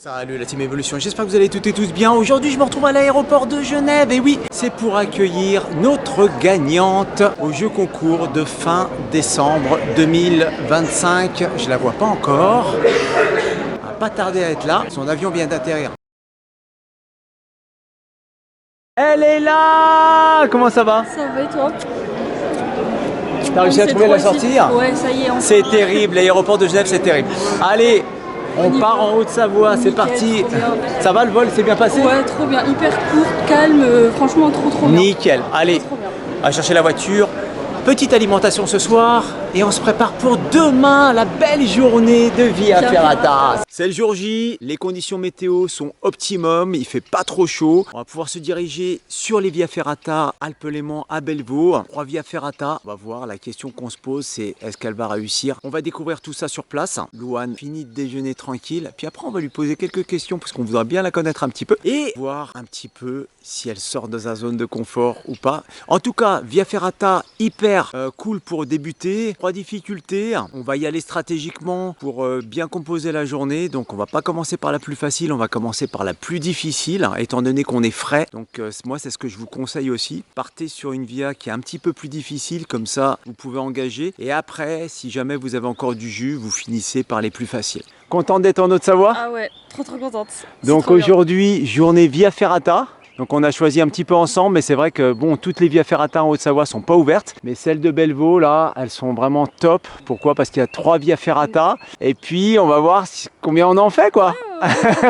Salut la team Evolution, j'espère que vous allez toutes et tous bien. Aujourd'hui je me retrouve à l'aéroport de Genève et oui, c'est pour accueillir notre gagnante au jeu concours de fin décembre 2025. Je la vois pas encore, elle va pas tarder à être là, son avion vient d'atterrir. Elle est là! Comment ça va? Ça va et toi? T'as réussi à trouver la sortie? Ouais, ça y est. C'est terrible, l'aéroport de Genève c'est terrible. Allez, on part en Haute-Savoie, c'est parti. Ça va le vol, c'est bien passé? Ouais, trop bien, hyper court, calme, franchement trop bien. Nickel, allez, Trop bien. à chercher la voiture. Petite alimentation ce soir et on se prépare pour demain, la belle journée de Via Ferrata. C'est le jour J, les conditions météo sont optimum, il fait pas trop chaud. On va pouvoir se diriger sur les Via Ferrata, Alpes-Léman à Bellevaux. 3 Via Ferrata, on va voir, la question qu'on se pose c'est est-ce qu'elle va réussir? On va découvrir tout ça sur place. Louane finit de déjeuner tranquille, puis après on va lui poser quelques questions parce qu'on voudra bien la connaître un petit peu et voir un petit peu si elle sort de sa zone de confort ou pas. En tout cas, Via Ferrata hyper cool pour débuter. 3 difficultés, on va y aller stratégiquement pour bien composer la journée. Donc on va pas commencer par la plus facile, on va commencer par la plus difficile étant donné qu'on est frais. Donc moi c'est ce que je vous conseille aussi. Partez sur une via qui est un petit peu plus difficile, comme ça vous pouvez engager. Et après, si jamais vous avez encore du jus, vous finissez par les plus faciles. Contente d'être en Haute-Savoie? Ah ouais, trop contente. Donc aujourd'hui, journée Via Ferrata. Donc on a choisi un petit peu ensemble, mais c'est vrai que bon, toutes les Via Ferrata en Haute-Savoie sont pas ouvertes, mais celles de Bellevaux là, elles sont vraiment top. Pourquoi? Parce qu'il y a 3 Via Ferrata, et puis on va voir combien on en fait quoi.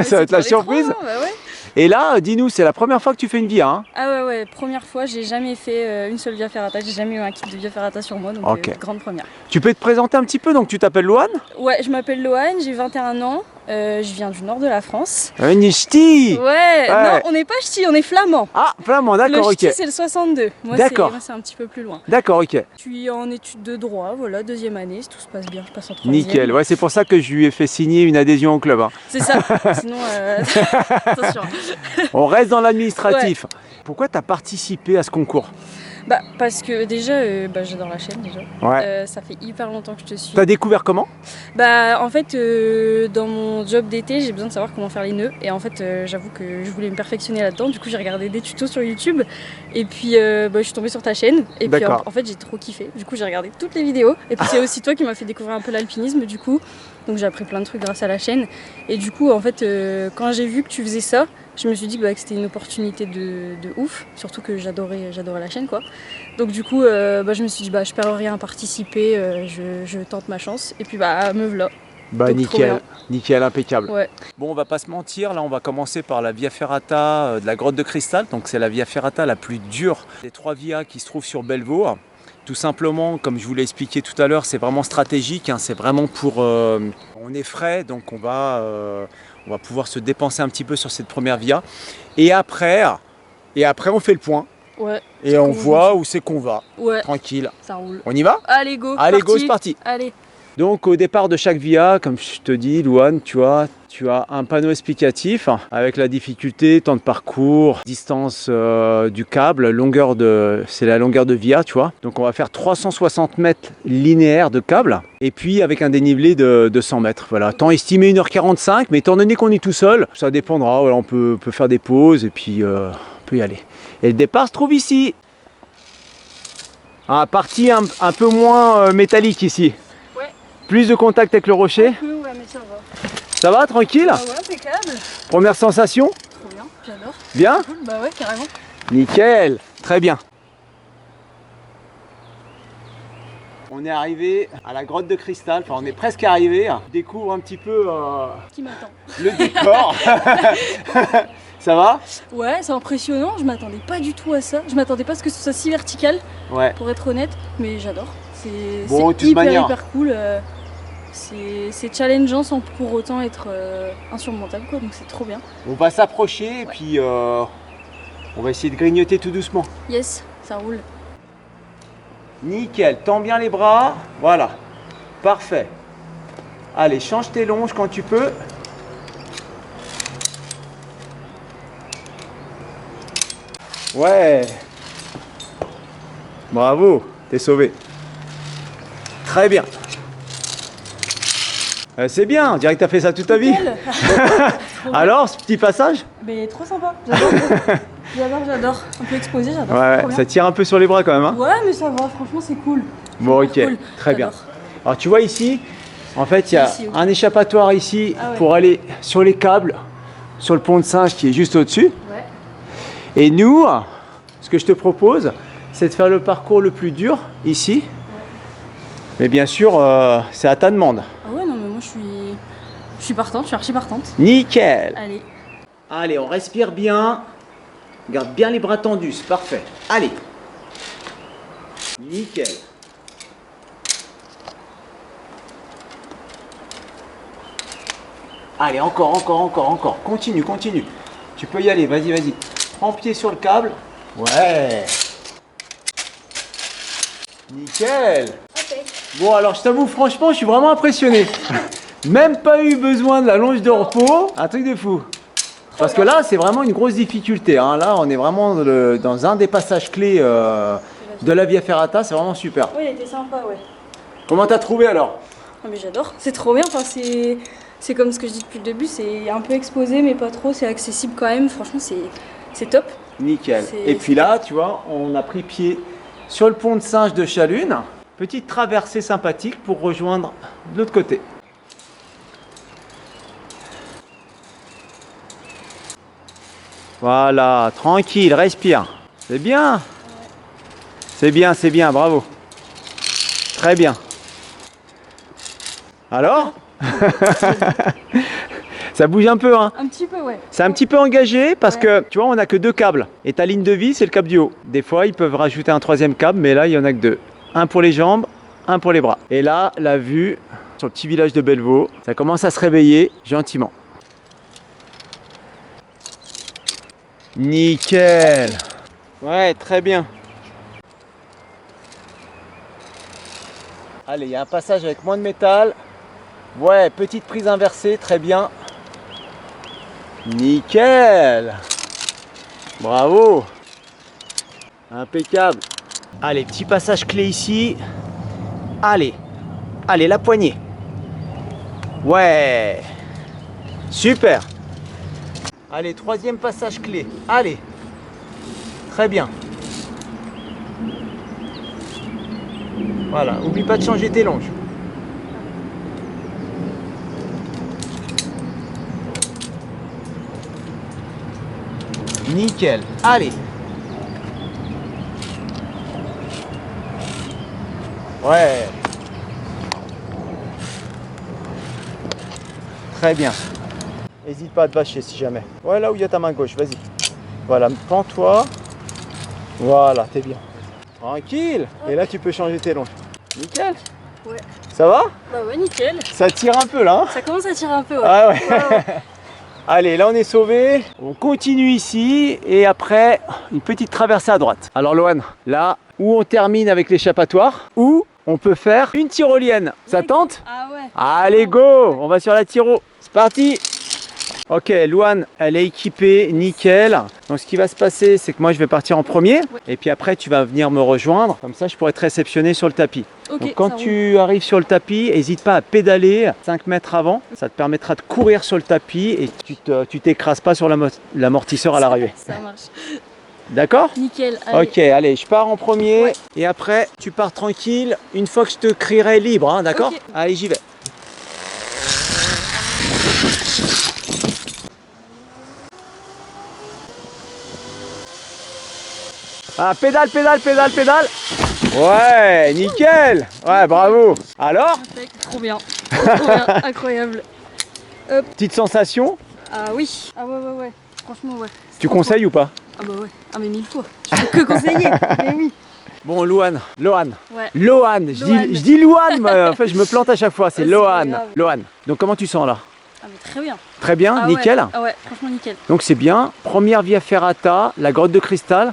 Ça va être la surprise. Bah ouais. Et là, dis-nous, c'est la première fois que tu fais une Via, hein? Ah ouais, première fois, j'ai jamais fait une seule Via Ferrata, j'ai jamais eu un kit de Via Ferrata sur moi, donc Ok. grande première. Tu peux te présenter un petit peu, donc tu t'appelles Louane? Ouais, je m'appelle Loane, j'ai 21 ans, je viens du nord de la France. Une ch'ti. Ouais, non, on n'est pas ch'ti, on est flamand. Ah, flamand, d'accord, Le ch'ti ok. c'est le 62, moi c'est un petit peu plus loin. D'accord, ok. Je suis en études de droit, voilà, 2e année, si tout se passe bien, je passe en 3e. Nickel, ouais, c'est pour ça que je lui ai fait signer une adhésion au club, hein. C'est ça, sinon, attention. On reste dans l'administratif. Ouais. Pourquoi tu as participé à ce concours? Bah parce que déjà, j'adore la chaîne déjà. Ouais. Ça fait hyper longtemps que je te suis. T'as découvert comment? Bah en fait, dans mon job d'été, j'ai besoin de savoir comment faire les nœuds. Et en fait, j'avoue que je voulais me perfectionner là-dedans. Du coup, j'ai regardé des tutos sur YouTube. Et puis, je suis tombée sur ta chaîne. Et puis, en fait, j'ai trop kiffé. Du coup, j'ai regardé toutes les vidéos. Et puis, c'est aussi toi qui m'as fait découvrir un peu l'alpinisme, du coup. Donc, j'ai appris plein de trucs grâce à la chaîne. Et du coup, en fait, quand j'ai vu que tu faisais ça, je me suis dit que c'était une opportunité de ouf, surtout que j'adorais la chaîne quoi. Donc du coup, je me suis dit je perds rien à participer, je tente ma chance et puis me voilà. Bah donc, nickel, impeccable. Ouais. Bon, on va pas se mentir, là on va commencer par la Via Ferrata de la grotte de cristal, donc c'est la Via Ferrata la plus dure des 3 vias qui se trouvent sur Bellevaux. Tout simplement, comme je vous l'ai expliqué tout à l'heure, c'est vraiment stratégique, hein, c'est vraiment pour... on est frais, donc on va pouvoir se dépenser un petit peu sur cette première via. Et après on fait le point. Ouais. Et on voit où c'est qu'on va. Ouais. Tranquille. Ça roule. On y va? Allez, go. Allez, go, c'est parti. Allez. Donc au départ de chaque via, comme je te dis, Louane, tu as un panneau explicatif avec la difficulté, temps de parcours, distance du câble, c'est la longueur de via, tu vois. Donc on va faire 360 mètres linéaires de câble et puis avec un dénivelé de 100 mètres. Voilà, temps estimé 1h45, mais étant donné qu'on est tout seul, ça dépendra. Voilà, on peut faire des pauses et puis on peut y aller. Et le départ se trouve ici. Ah, partie un peu moins métallique ici. Plus de contact avec le rocher. Ouais, mais ça va. Ça va, tranquille? Ah ouais, impeccable. Première sensation? Trop bien, j'adore. Bien? Bah ouais, carrément. Nickel, très bien. On est arrivé à la grotte de cristal, enfin on est presque arrivé. On découvre un petit peu qui m'attend. Le décor. Ça va? Ouais, c'est impressionnant, je m'attendais pas du tout à ça. Je m'attendais pas à ce que ce soit si vertical, pour être honnête, mais j'adore. C'est bon, hyper cool. C'est challengeant sans pour autant être insurmontable quoi, donc c'est trop bien. On va s'approcher et puis on va essayer de grignoter tout doucement. Yes, ça roule. Nickel, tends bien les bras, voilà, parfait. Allez, change tes longes quand tu peux. Ouais. Bravo, t'es sauvé. Très bien. C'est bien, on dirait que tu as fait ça toute ta vie. Alors, ce petit passage? Mais trop sympa, j'adore. Un peu exposé, j'adore. Ouais, ça tire un peu sur les bras quand même. Hein. Ouais, mais ça va, franchement, c'est cool. Bon, ok, cool. très bien. Alors, tu vois ici, en fait, il y a un échappatoire ici pour aller sur les câbles, sur le pont de Singe qui est juste au-dessus. Ouais. Et nous, ce que je te propose, c'est de faire le parcours le plus dur ici. Mais bien sûr, c'est à ta demande. Ah ouais, non, mais moi, je suis partante, je suis archi partante. Nickel. Allez. Allez, on respire bien. Garde bien les bras tendus, c'est parfait. Allez. Nickel. Allez, encore. Continue. Tu peux y aller, vas-y. Prends pied sur le câble. Ouais. Nickel. Ok. Bon, alors je t'avoue, franchement, je suis vraiment impressionné. Même pas eu besoin de la longe de repos. Un truc de fou. Parce que là, c'est vraiment une grosse difficulté. Hein. Là, on est vraiment dans un des passages clés de la Via Ferrata. C'est vraiment super. Oui, il était sympa, ouais. Comment t'as trouvé alors? Ah, mais j'adore. C'est trop bien. Enfin, c'est comme ce que je dis depuis le début. C'est un peu exposé, mais pas trop. C'est accessible quand même. Franchement, c'est top. Nickel. Et puis là, tu vois, on a pris pied sur le pont de Singe de Chalune. Petite traversée sympathique pour rejoindre de l'autre côté. Voilà, tranquille, respire. C'est bien. C'est bien, bravo. Très bien. Alors? Ça bouge un peu, hein? Un petit peu, ouais. C'est un petit peu engagé parce que, tu vois, on n'a que 2 câbles. Et ta ligne de vie, c'est le câble du haut. Des fois, ils peuvent rajouter un 3e câble, mais là, il n'y en a que 2. Un pour les jambes, un pour les bras. Et là, la vue sur le petit village de Bellevaux, ça commence à se réveiller gentiment. Nickel. Ouais, très bien. Allez, il y a un passage avec moins de métal. Ouais, petite prise inversée, très bien. Nickel. Bravo. Impeccable. Allez, petit passage clé ici. Allez, la poignée. Ouais. Super. Allez, 3e passage clé. Allez. Très bien. Voilà, oublie pas de changer tes longes. Nickel. Allez. Ouais. Très bien. N'hésite pas à te vacher si jamais. Ouais, là où il y a ta main gauche, vas-y. Voilà, prends-toi. Voilà, t'es bien. Tranquille. Et là, tu peux changer tes longes. Nickel. Ouais. Ça va? Bah ouais, nickel. Ça tire un peu là. Hein? Ça commence à tirer un peu, ouais. Ah ouais. Ouais. Allez, là on est sauvé. On continue ici et après une petite traversée à droite. Alors Loane, là où on termine avec l'échappatoire, où on peut faire une tyrolienne. Ça tente? Ah ouais. Allez go, on va sur la tyro. C'est parti. Ok, Loane, elle est équipée, nickel. Donc ce qui va se passer, c'est que moi je vais partir en premier. Ouais. Et puis après tu vas venir me rejoindre. Comme ça je pourrai te réceptionner sur le tapis. Ok, donc quand ça tu arrives sur le tapis, n'hésite pas à pédaler 5 mètres avant. Ça te permettra de courir sur le tapis et tu t'écrases pas sur l'amortisseur à l'arrivée. Ça marche. D'accord? Nickel. Allez. Ok, allez, je pars en premier. Ouais. Et après tu pars tranquille une fois que je te crierai libre, hein, d'accord? Ok. Allez, j'y vais. Ah, pédale. Ouais, nickel. Ouais, bravo. Alors, Trop bien. Trop bien. Incroyable. petite sensation, Ah oui. Ah ouais. Franchement, ouais. tu conseilles ou pas? Ah bah ouais. Ah mais 1000 fois. Je peux que conseiller. Mais oui. Bon, Loane. Ouais. Loane. Je dis Loane, mais en fait, je me plante à chaque fois. C'est Ouais, c'est Loane. grave. Loane. Donc, comment tu sens là? Ah mais très bien. Très bien, Ah nickel. Ouais. Ah ouais, franchement nickel. Donc, c'est bien. Première Via Ferrata, la grotte de cristal.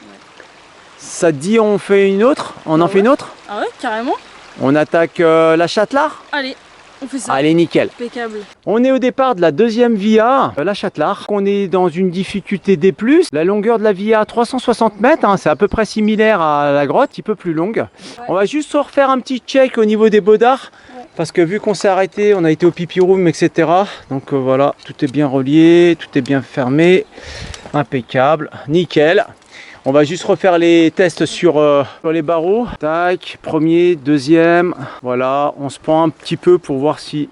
Ça te dit, on fait une autre? On en fait une autre? Ah ouais, carrément. On attaque la Châtelard? Allez, on fait ça. Allez, nickel. Impeccable. On est au départ de la 2e via, la Châtelard. On est dans une difficulté D+. La longueur de la via 360 mètres, hein, c'est à peu près similaire à la grotte, un petit peu plus longue. Ouais. On va juste se refaire un petit check au niveau des bodards. Ouais. parce que vu qu'on s'est arrêté, on a été au pipi room, etc. Donc voilà, tout est bien relié, tout est bien fermé, impeccable, nickel. On va juste refaire les tests sur les barreaux. Tac, premier, deuxième, voilà, on se prend un petit peu pour voir si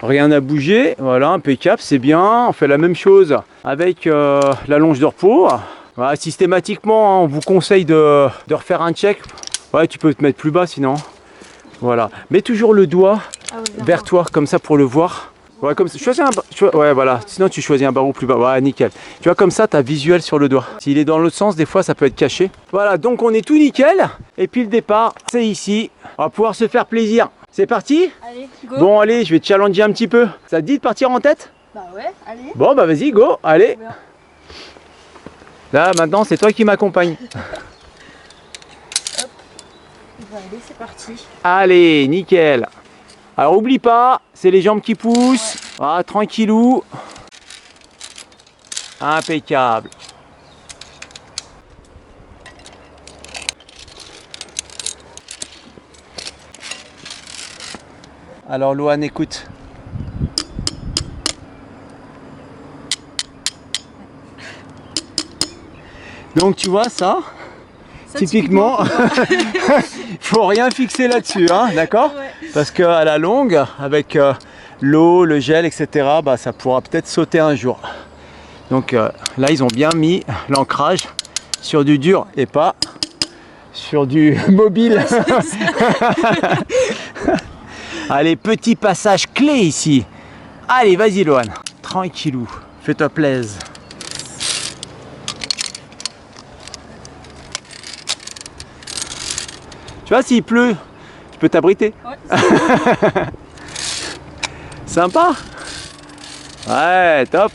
rien n'a bougé. Voilà, impeccable, c'est bien. On fait la même chose avec la longe de repos. Voilà, systématiquement, hein, on vous conseille de refaire un check. Ouais, tu peux te mettre plus bas sinon. Voilà, mets toujours le doigt vers toi comme ça pour le voir. Ouais, comme ça. Ouais, voilà. Sinon, tu choisis un barreau plus bas. Ouais, nickel. Tu vois, comme ça, tu as visuel sur le doigt. S'il est dans l'autre sens, des fois, ça peut être caché. Voilà, donc on est tout nickel. Et puis le départ, c'est ici. On va pouvoir se faire plaisir. C'est parti? Allez, go. Bon, allez, je vais te challenger un petit peu. Ça te dit de partir en tête? Bah ouais, allez. Bon, bah vas-y, go. Allez. Là, maintenant, c'est toi qui m'accompagne. Allez, c'est parti. Allez, nickel. Alors oublie pas, c'est les jambes qui poussent. Ouais. Ah, tranquillou. Impeccable. Alors Loane, écoute. Donc tu vois ça typiquement, faut rien fixer là-dessus, hein, d'accord? Ouais. Parce qu'à la longue, avec l'eau, le gel, etc., bah, ça pourra peut-être sauter un jour. Donc là, ils ont bien mis l'ancrage sur du dur et pas sur du mobile. Allez, petit passage clé ici. Allez, vas-y, Loane. Tranquillou, fais-toi plaisir. Tu vois, s'il pleut, tu peux t'abriter. Ouais, sympa. Ouais, top.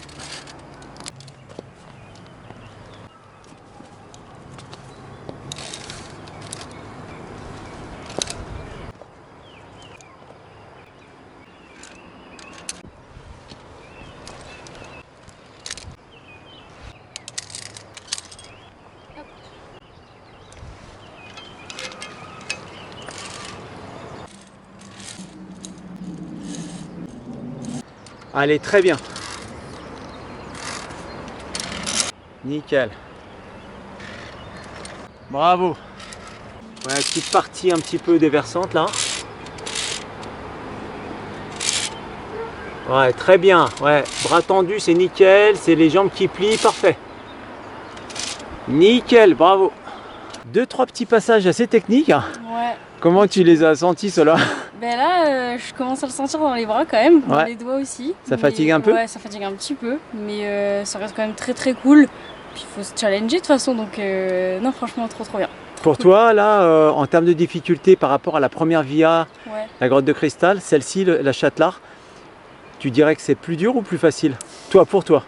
Allez, très bien. Nickel. Bravo. Ouais, petite partie un petit peu déversante là. Ouais, très bien. Ouais, bras tendus, c'est nickel. C'est les jambes qui plient, parfait. Nickel, bravo. 2-3 petits passages assez techniques. Ouais. Comment tu les as sentis ceux-là? Ben là, je commence à le sentir dans les bras quand même, dans les doigts aussi. Ça fatigue un peu? Ouais, ça fatigue un petit peu, mais ça reste quand même très très cool. Puis il faut se challenger de toute façon, donc non, franchement, trop bien. Pour toi, là, en termes de difficulté par rapport à la première via, la grotte de cristal, celle-ci, la Châtelard, tu dirais que c'est plus dur ou plus facile? Pour toi?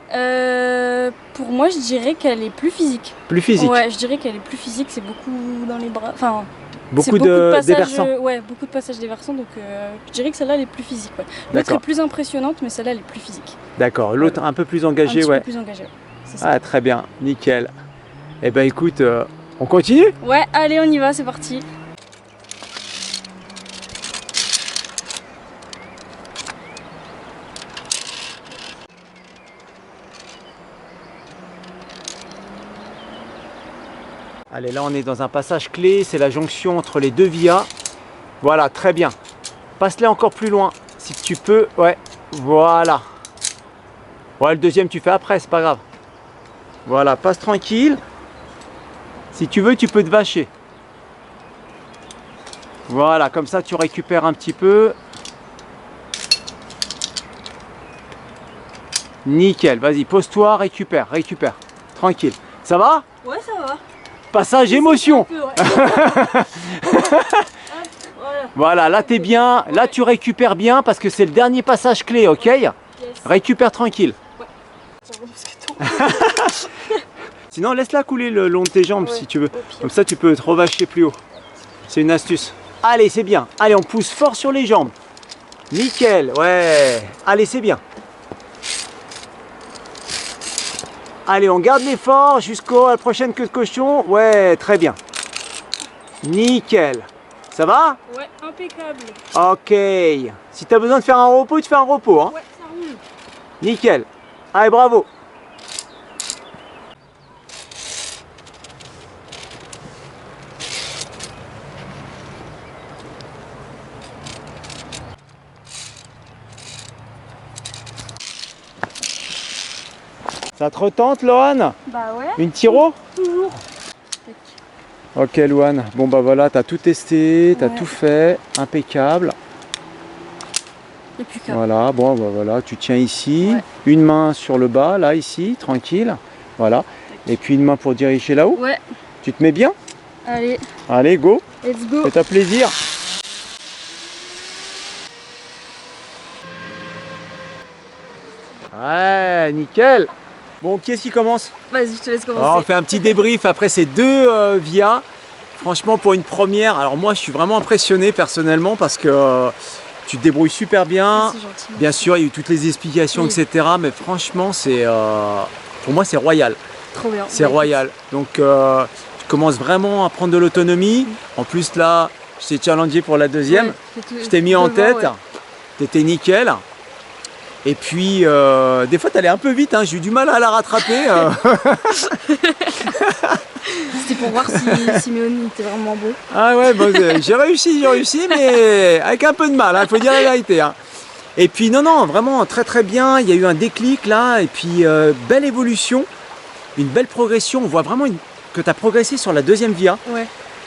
Pour moi, je dirais qu'elle est plus physique. Plus physique? Ouais, je dirais qu'elle est plus physique, c'est beaucoup dans les bras. Enfin, beaucoup de passages déversants. Ouais, beaucoup de passages déversants, donc je dirais que celle-là elle est plus physique. Ouais. L'autre est plus impressionnante, mais celle-là elle est plus physique. D'accord, l'autre un peu plus engagée, un petit peu plus engagée, ouais. C'est ça. Ah, très bien, nickel. Eh ben écoute, on continue? Ouais, allez, on y va, c'est parti. Allez, là on est dans un passage clé, c'est la jonction entre les deux vias. Voilà, très bien. Passe-les encore plus loin, si tu peux. Ouais, voilà. Ouais, le deuxième tu fais après, c'est pas grave. Voilà, passe tranquille. Si tu veux, tu peux te vacher. Voilà, comme ça tu récupères un petit peu. Nickel, vas-y, pose-toi, récupère. Tranquille. Ça va? Ouais, ça va. Passage émotion. Peu, ouais. Voilà, là t'es bien, là tu récupères bien parce que c'est le dernier passage clé, ok? Yes. Récupère tranquille. Ouais. Sinon laisse-la couler le long de tes jambes si tu veux. Comme ça tu peux te revacher plus haut. C'est une astuce. Allez, c'est bien. Allez, on pousse fort sur les jambes. Nickel, ouais. Allez, c'est bien. Allez, on garde l'effort jusqu'à la prochaine queue de cochon. Ouais, très bien. Nickel. Ça va? Ouais, impeccable. Ok. Si tu as besoin de faire un repos, tu fais un repos. Hein. Ouais, ça roule. Nickel. Allez, bravo. Ça te retente, Lohan? Bah ouais. Une tiro? Toujours. Ok, Lohan. Bon, bah voilà, t'as tout testé, t'as Ouais. tout fait. Impeccable. Et puis qu'à. Voilà, bon, bah voilà, tu tiens ici. Ouais. Une main sur le bas, là, ici, tranquille. Voilà. Et puis une main pour diriger là-haut. Ouais. Tu te mets bien? Allez, Allez, go. let's go. Fais-toi plaisir. Ouais, nickel. Bon, qui est-ce qui commence? Vas-y, je te laisse commencer. Alors, on fait un petit débrief après ces deux VIA. Franchement, pour une première, alors moi je suis vraiment impressionné personnellement parce que tu te débrouilles super bien. C'est gentil. Bien sûr, il y a eu toutes les explications, Oui. etc. Mais franchement, pour moi, c'est royal. Trop bien. C'est Bah, royal. Donc, tu commences vraiment à prendre de l'autonomie. En plus, là, je t'ai challengé pour la deuxième. ouais, c'est tout- Je t'ai mis en devant, tête. ouais. T'étais nickel. Et puis, des fois, t'allais un peu vite. Hein. J'ai eu du mal à la rattraper. C'était pour voir si Simeone était vraiment beau. Ah ouais, bon, j'ai réussi, mais avec un peu de mal, il faut dire la vérité. Hein. Et puis non, vraiment très très bien, il y a eu un déclic là, et puis belle évolution, une belle progression, on voit vraiment que tu as progressé sur la deuxième VIA. Ouais.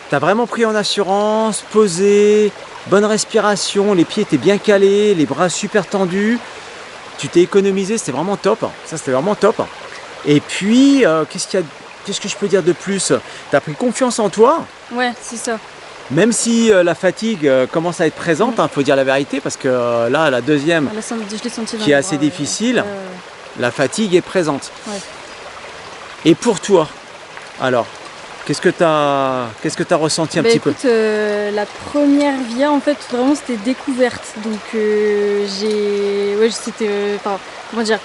Tu as vraiment pris en assurance, posé, bonne respiration, les pieds étaient bien calés, les bras super tendus, tu t'es économisé, c'était vraiment top, ça c'était vraiment top. Et puis, qu'est-ce que je peux dire de plus? Tu as pris confiance en toi. Ouais, c'est ça. Même si la fatigue commence à être présente, il faut dire la vérité, parce que là, la deuxième, Je l'ai senti dans qui est les assez bras, difficile, la fatigue est présente. Ouais. Et pour toi, alors, qu'est-ce que tu as ressenti un Bah, petit écoute, la première VIA, en fait, vraiment, c'était découverte. Donc, Ouais, c'était... Enfin, comment dire?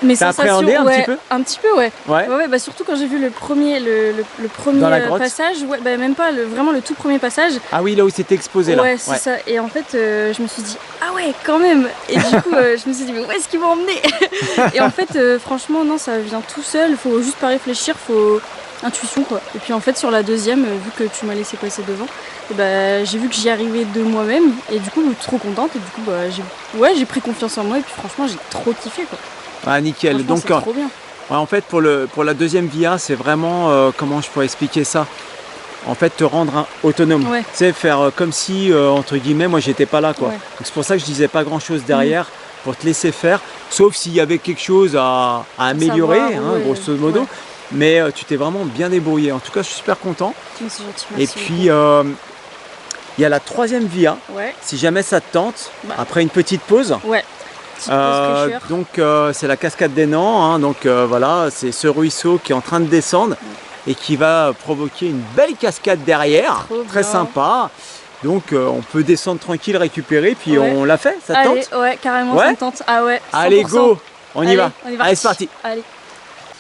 Mes T'as sensations, appréhendé un ouais, petit peu? un petit peu, ouais. Ouais. Ouais, bah surtout quand j'ai vu le premier Dans la grotte. passage, ouais, bah même pas, vraiment le tout premier passage. Ah oui, là où c'était exposé là. Ouais, c'est ça. Et en fait, je me suis dit, ah ouais, quand même. Et du coup, je me suis dit, mais où est-ce qu'ils vont emmener? Et en fait, franchement, non, ça vient tout seul. Faut juste pas réfléchir, faut intuition quoi. Et puis en fait, sur la deuxième, vu que tu m'as laissé passer devant, et bah, j'ai vu que j'y arrivais de moi-même. Et du coup, trop contente. Et du coup, bah, j'ai pris confiance en moi. Et puis franchement, j'ai trop kiffé quoi. Ah nickel. Franchement, Donc c'est trop bien. ouais, en fait pour la deuxième VIA, c'est vraiment comment je pourrais expliquer ça? En fait, te rendre autonome. Ouais. Tu sais, faire comme si entre guillemets, moi j'étais pas là quoi. Ouais. Donc c'est pour ça que je disais pas grand chose derrière pour te laisser faire, sauf s'il y avait quelque chose à améliorer, savoir, ouais. grosso modo. Ouais. Mais tu t'es vraiment bien débrouillé. En tout cas, je suis super content. Mais c'est gentil, Et merci puis il y a la troisième VIA. beaucoup. Ouais. Si jamais ça te tente, Bah. après une petite pause. Ouais. Petite pause fraîcheur. Donc c'est la cascade des Nants, hein, donc voilà, c'est ce ruisseau qui est en train de descendre et qui va provoquer une belle cascade derrière, Trop très bien. sympa. Donc on peut descendre tranquille, récupérer, puis Ouais. on l'a fait, ça te Allez, tente? ouais, carrément, Ouais. ça me tente. Ah ouais. 100%. Allez go, on y va. On y va. Allez c'est parti. Allez.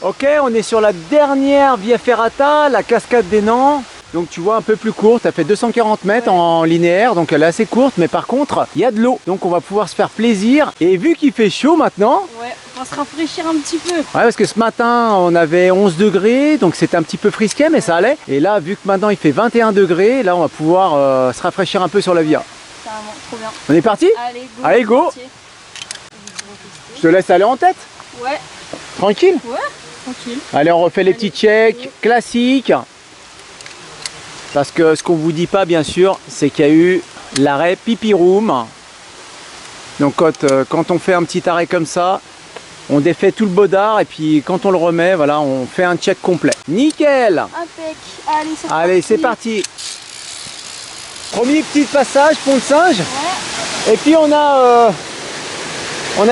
Ok, on est sur la dernière Via Ferrata, la cascade des Nants. Donc tu vois un peu plus courte, elle fait 240 mètres en linéaire, donc elle est assez courte, mais par contre il y a de l'eau, donc on va pouvoir se faire plaisir. Et vu qu'il fait chaud maintenant, Ouais, on va se rafraîchir un petit peu. ouais, parce que ce matin on avait 11 degrés, donc c'était un petit peu frisquet, mais ça allait. Et là, vu que maintenant il fait 21 degrés, là on va pouvoir se rafraîchir un peu sur la Via. Carrément, trop bien. On est parti? Allez, go. Allez, go. Entier. Je te laisse aller en tête, Ouais, tranquille. tranquille. Allez, on refait les Allez. petits checks classiques. Parce que ce qu'on vous dit pas, bien sûr, c'est qu'il y a eu l'arrêt pipi room. Donc quand on fait un petit arrêt comme ça, on défait tout le bodard et puis quand on le remet, voilà, on fait un check complet. Nickel! Impec. Allez, c'est Allez, c'est parti! Premier petit passage, pont de singe. Ouais. Et puis on a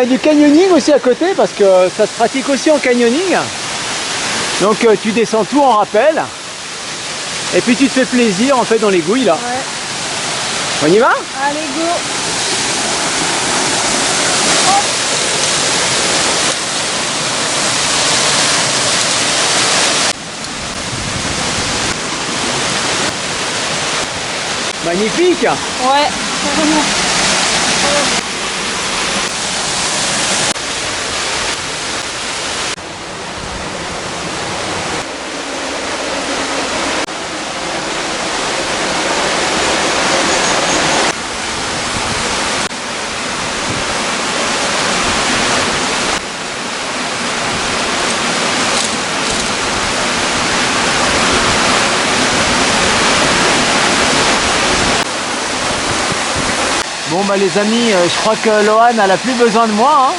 du canyoning aussi à côté parce que ça se pratique aussi en canyoning. Donc tu descends tout en rappel. Et puis tu te fais plaisir en fait dans les gouilles là. Ouais. On y va? Allez, go. magnifique. Ouais, vraiment. Bon bah les amis, je crois que Lohan elle a plus besoin de moi. Hein.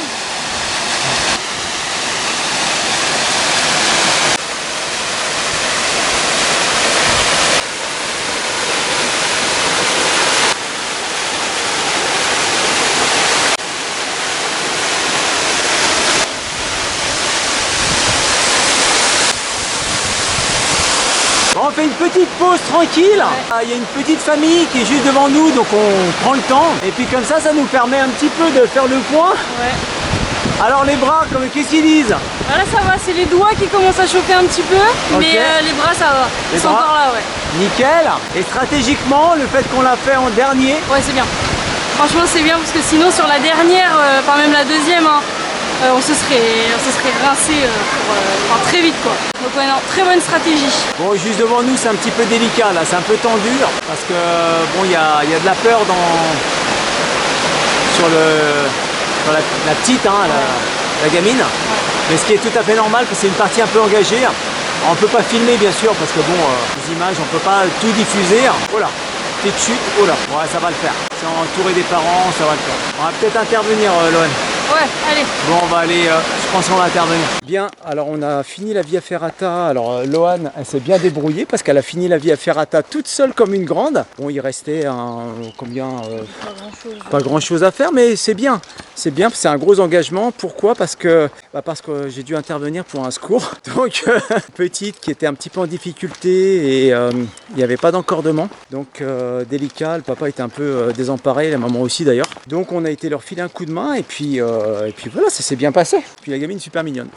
Bon, on fait une petite pause tranquille. Il y a une petite famille qui est juste devant nous, donc on prend le temps. Et puis comme ça nous permet un petit peu de faire le point. Ouais. Alors les bras, qu'est-ce qu'ils disent? Voilà, ça va, c'est les doigts qui commencent à chauffer un petit peu, mais les bras ça va. Ils sont encore là, ouais. Nickel. Et stratégiquement, le fait qu'on l'a fait en dernier. Ouais, c'est bien. Franchement, c'est bien parce que sinon sur la dernière, enfin même la deuxième, hein, on se serait rincé très vite quoi. Donc ouais, non, très bonne stratégie. Bon, juste devant nous c'est un petit peu délicat là, c'est un peu tendu parce que bon, il y a de la peur sur la petite, hein, la gamine. Ouais. Mais ce qui est tout à fait normal parce que c'est une partie un peu engagée. On ne peut pas filmer bien sûr parce que bon, les images on peut pas tout diffuser. Oh là, petite chute, oh là, ouais ça va le faire. Si on est entouré des parents, ça va le faire. On va peut-être intervenir Lohan. Ouais, allez. Bon, on va aller, je pense qu'on va intervenir. Bien, alors on a fini la Via Ferrata. Alors Lohan, elle s'est bien débrouillée parce qu'elle a fini la Via Ferrata toute seule comme une grande. Bon, il restait pas grand chose à faire, mais c'est bien. C'est bien, c'est un gros engagement. Pourquoi? Parce que j'ai dû intervenir pour un secours. Donc, petite qui était un petit peu en difficulté et il n'y avait pas d'encordement. Donc, délicat, le papa était un peu désemparé, la maman aussi d'ailleurs. Donc, on a été leur filer un coup de main et puis voilà, ça s'est bien passé. Puis la gamine super mignonne.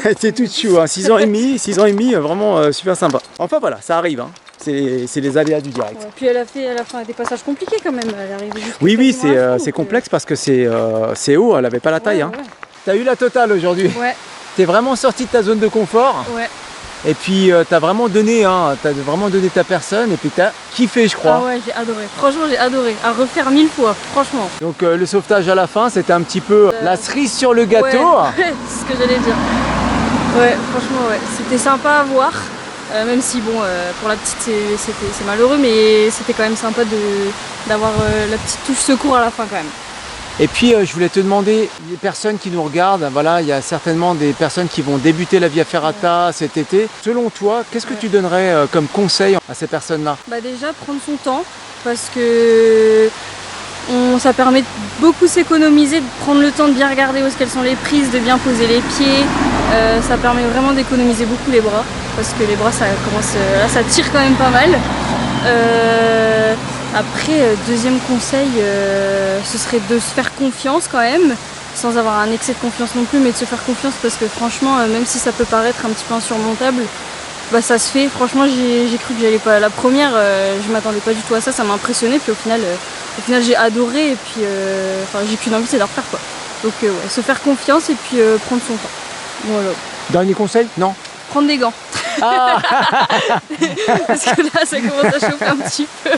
Elle était toute chou, hein. 6 ans et demi, vraiment super sympa. Enfin voilà, ça arrive, hein. C'est les aléas du direct. Ouais, puis elle a fait des passages compliqués quand même. Elle arrive oui, c'est complexe parce que c'est haut, elle avait pas la taille. Hein. Ouais. T'as eu la totale aujourd'hui. Ouais. T'es vraiment sorti de ta zone de confort. Ouais. Et puis t'as vraiment donné ta personne et puis t'as kiffé, je crois. Ah ouais, j'ai adoré. Franchement, j'ai adoré. À refaire 1000 fois, franchement. Donc le sauvetage à la fin, c'était un petit peu la cerise sur le gâteau. Ouais, c'est ce que j'allais dire. Ouais, franchement, ouais. C'était sympa à voir. Même si bon, pour la petite c'est malheureux, mais c'était quand même sympa d'avoir la petite touche secours à la fin quand même. Et puis je voulais te demander, les personnes qui nous regardent, voilà, il y a certainement des personnes qui vont débuter la Via Ferrata cet été. Selon toi, qu'est-ce que tu donnerais comme conseil à ces personnes-là? Déjà prendre son temps, parce que ça permet de beaucoup s'économiser, de prendre le temps de bien regarder où est-ce qu'elles sont les prises, de bien poser les pieds. Ça permet vraiment d'économiser beaucoup les bras, parce que les bras ça tire quand même pas mal. Après, deuxième conseil, ce serait de se faire confiance quand même, sans avoir un excès de confiance non plus, mais de se faire confiance parce que franchement, même si ça peut paraître un petit peu insurmontable, ça se fait. Franchement, j'ai cru que j'allais pas. La première, je m'attendais pas du tout à ça, ça m'a impressionné, puis au final j'ai adoré et puis j'ai qu'une envie, c'est de refaire quoi. Donc ouais, se faire confiance et puis prendre son temps. Voilà. Dernier conseil? Non. Prendre des gants. Ah. Parce que là, ça commence à chauffer un petit peu.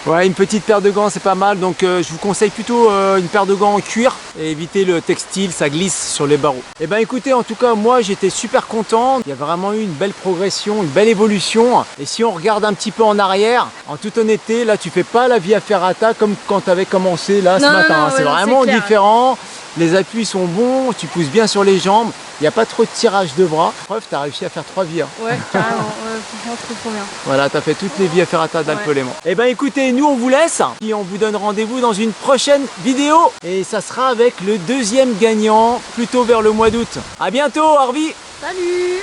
Ouais, une petite paire de gants, c'est pas mal. Donc, je vous conseille plutôt une paire de gants en cuir et éviter le textile, ça glisse sur les barreaux. Et ben, écoutez, en tout cas, moi, j'étais super content. Il y a vraiment eu une belle progression, une belle évolution. Et si on regarde un petit peu en arrière, en toute honnêteté, là, tu fais pas la Via Ferrata comme quand tu avais commencé là ce matin. C'est vraiment différent. Les appuis sont bons, tu pousses bien sur les jambes, il n'y a pas trop de tirage de bras. Preuve, tu as réussi à faire 3 vies. Ouais, carrément, franchement trop bien. Voilà, tu as fait toutes les Via Ferrata d'Alpe-Léman. Et ben écoutez, nous on vous laisse, et on vous donne rendez-vous dans une prochaine vidéo. Et ça sera avec le deuxième gagnant, plutôt vers le mois d'août. A bientôt, Harvey. Salut.